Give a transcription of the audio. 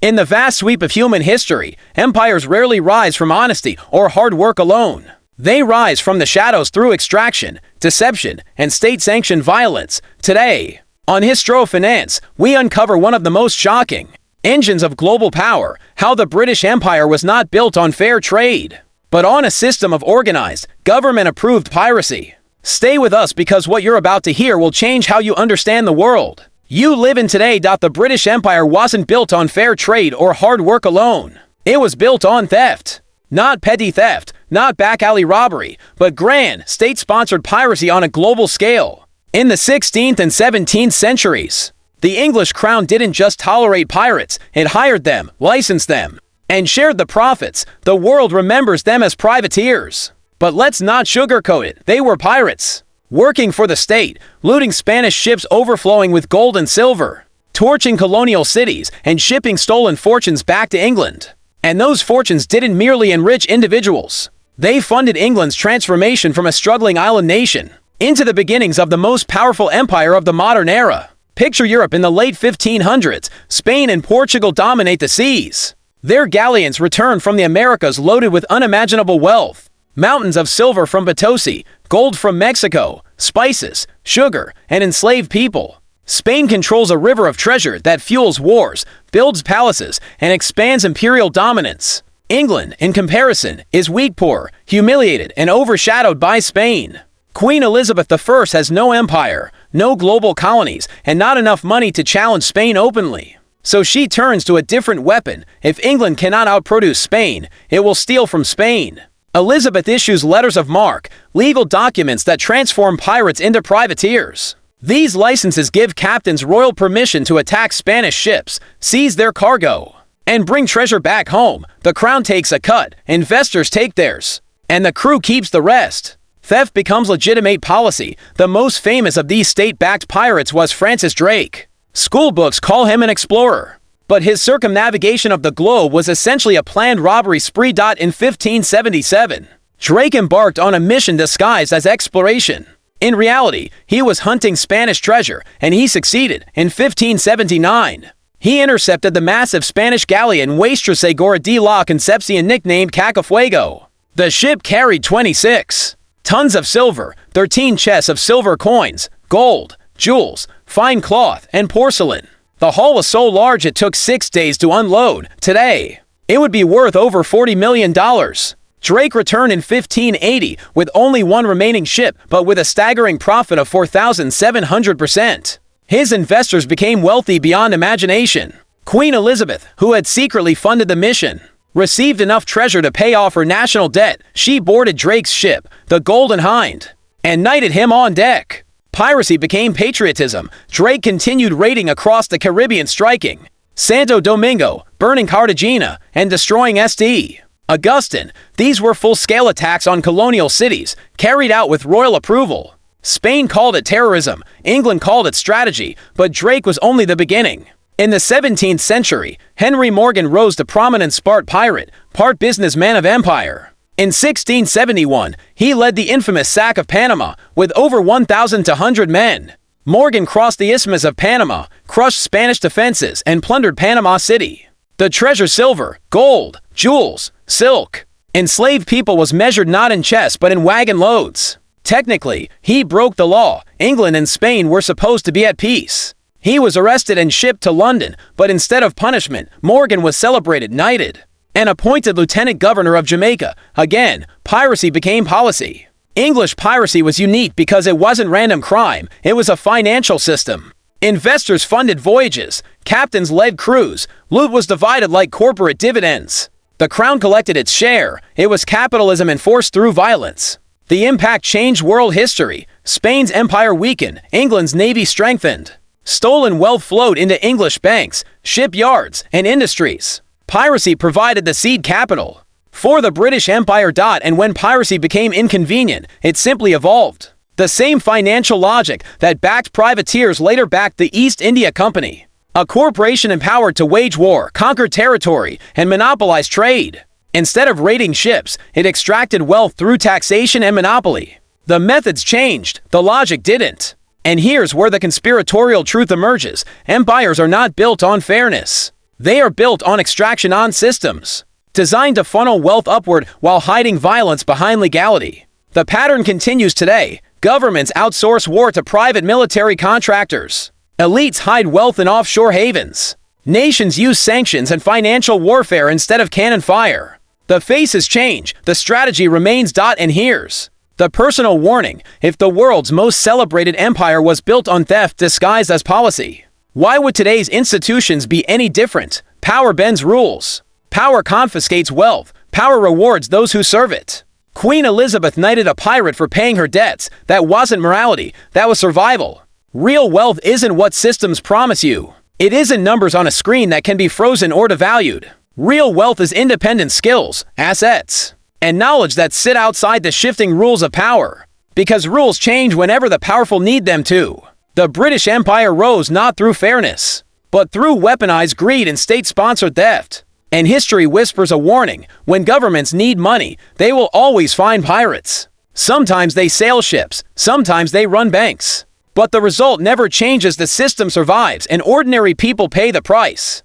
In the vast sweep of human history, empires rarely rise from honesty or hard work alone. They rise from the shadows through extraction, deception, and state-sanctioned violence. Today, on Histroa Finance, we uncover one of the most shocking engines of global power, how the British Empire was not built on fair trade, but on a system of organized, government-approved piracy. Stay with us because what you're about to hear will change how you understand the world you live in today. The British Empire wasn't built on fair trade or hard work alone. It was built on theft. Not petty theft, not back-alley robbery, but grand, state-sponsored piracy on a global scale. In the 16th and 17th centuries, the English crown didn't just tolerate pirates, it hired them, licensed them, and shared the profits. The world remembers them as privateers. But let's not sugarcoat it, they were pirates, working for the state, looting Spanish ships overflowing with gold and silver, torching colonial cities, and shipping stolen fortunes back to England. And those fortunes didn't merely enrich individuals. They funded England's transformation from a struggling island nation into the beginnings of the most powerful empire of the modern era. Picture Europe in the late 1500s. Spain and Portugal dominate the seas. Their galleons return from the Americas loaded with unimaginable wealth. Mountains of silver from Potosi, gold from Mexico, spices, sugar, and enslaved people. Spain controls a river of treasure that fuels wars, builds palaces, and expands imperial dominance. England, in comparison, is weak, poor, humiliated, and overshadowed by Spain. Queen Elizabeth I has no empire, no global colonies, and not enough money to challenge Spain openly. So she turns to a different weapon. If England cannot outproduce Spain, it will steal from Spain. Elizabeth issues letters of marque, legal documents that transform pirates into privateers. These licenses give captains royal permission to attack Spanish ships, seize their cargo, and bring treasure back home. The crown takes a cut, investors take theirs, and the crew keeps the rest. Theft becomes legitimate policy. The most famous of these state-backed pirates was Francis Drake. School books call him an explorer, but his circumnavigation of the globe was essentially a planned robbery spree. In 1577, Drake embarked on a mission disguised as exploration. In reality, he was hunting Spanish treasure, and he succeeded. In 1579, he intercepted the massive Spanish galleon Nuestra Señora de la Concepción, nicknamed Cacafuego. The ship carried 26 tons of silver, 13 chests of silver coins, gold, jewels, fine cloth, and porcelain. The haul was so large it took 6 days to unload. Today, it would be worth over $40 million. Drake returned in 1580 with only one remaining ship, but with a staggering profit of 4,700%. His investors became wealthy beyond imagination. Queen Elizabeth, who had secretly funded the mission, received enough treasure to pay off her national debt. She boarded Drake's ship, the Golden Hind, and knighted him on deck. Piracy became patriotism. Drake continued raiding across the Caribbean, striking Santo Domingo, burning Cartagena, and destroying St. Augustine. These were full-scale attacks on colonial cities, carried out with royal approval. Spain called it terrorism, England called it strategy, but Drake was only the beginning. In the 17th century, Henry Morgan rose to prominence, part pirate, part businessman of empire. In 1671, he led the infamous sack of Panama with over 1,200 men. Morgan crossed the Isthmus of Panama, crushed Spanish defenses, and plundered Panama City. The treasure, silver, gold, jewels, silk, enslaved people, was measured not in chests but in wagon loads. Technically, he broke the law. England and Spain were supposed to be at peace. He was arrested and shipped to London, but instead of punishment, Morgan was celebrated, knighted, and appointed lieutenant governor of Jamaica. Again, piracy became policy. English piracy was unique because it wasn't random crime, it was a financial system. Investors funded voyages, captains led crews, loot was divided like corporate dividends. The crown collected its share. It was capitalism enforced through violence. The impact changed world history. Spain's empire weakened, England's navy strengthened. Stolen wealth flowed into English banks, shipyards, and industries. Piracy provided the seed capital for the British Empire. And when piracy became inconvenient, it simply evolved. The same financial logic that backed privateers later backed the East India Company, a corporation empowered to wage war, conquer territory, and monopolize trade. Instead of raiding ships, it extracted wealth through taxation and monopoly. The methods changed, the logic didn't. And here's where the conspiratorial truth emerges. Empires are not built on fairness. They are built on extraction systems, designed to funnel wealth upward while hiding violence behind legality. The pattern continues today. Governments outsource war to private military contractors. Elites hide wealth in offshore havens. Nations use sanctions and financial warfare instead of cannon fire. The faces change, the strategy remains. And here's the personal warning: if the world's most celebrated empire was built on theft disguised as policy, why would today's institutions be any different? Power bends rules. Power confiscates wealth. Power rewards those who serve it. Queen Elizabeth knighted a pirate for paying her debts. That wasn't morality, that was survival. Real wealth isn't what systems promise you. It isn't numbers on a screen that can be frozen or devalued. Real wealth is independent skills, assets, and knowledge that sit outside the shifting rules of power. Because rules change whenever the powerful need them to. The British Empire rose not through fairness, but through weaponized greed and state-sponsored theft. And history whispers a warning: when governments need money, they will always find pirates. Sometimes they sail ships, sometimes they run banks. But the result never changes. The system survives, and ordinary people pay the price.